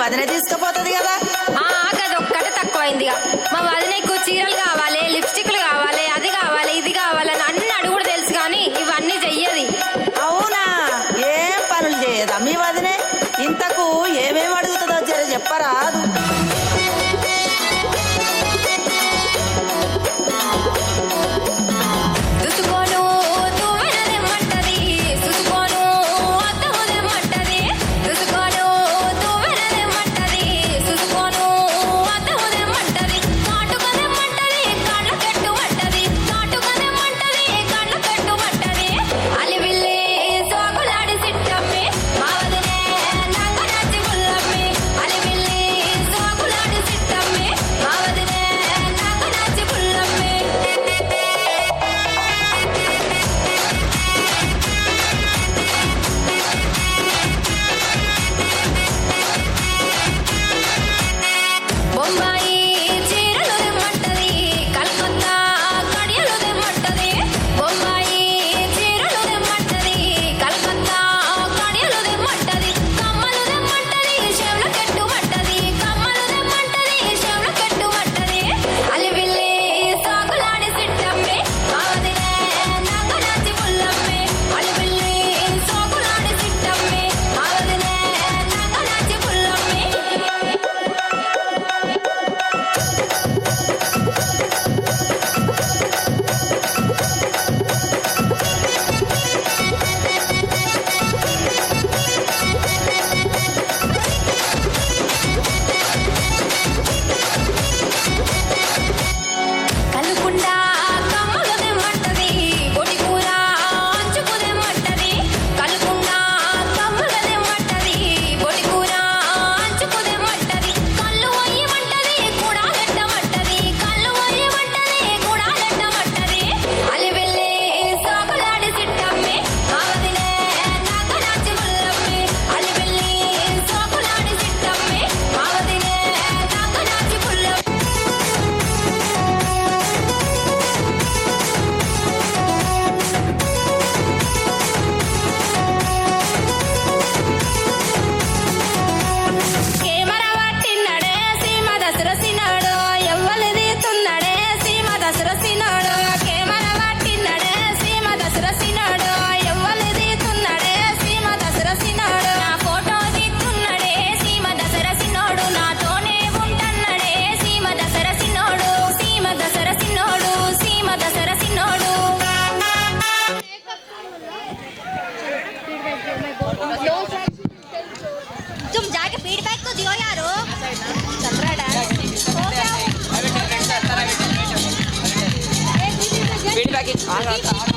వదిన తీసుకుపోతుంది కదా. అదొక్కటే తక్కువైందిగా. మా వదినకు చీరలు కావాలి, లిప్స్టిక్లు కావాలి, అది కావాలి, ఇది కావాలని అన్ని అడుగుడు తెలుసు, కానీ ఇవన్నీ చెయ్యది. అవునా, ఏం పనులు చేయదా మీ వదినే? ఇంతకు ఏమేమి అడుగుతుందో జర చెప్పరాదు. तुम जाके फीडबैक तो दियो यारो। चल रहा है फीडबैक।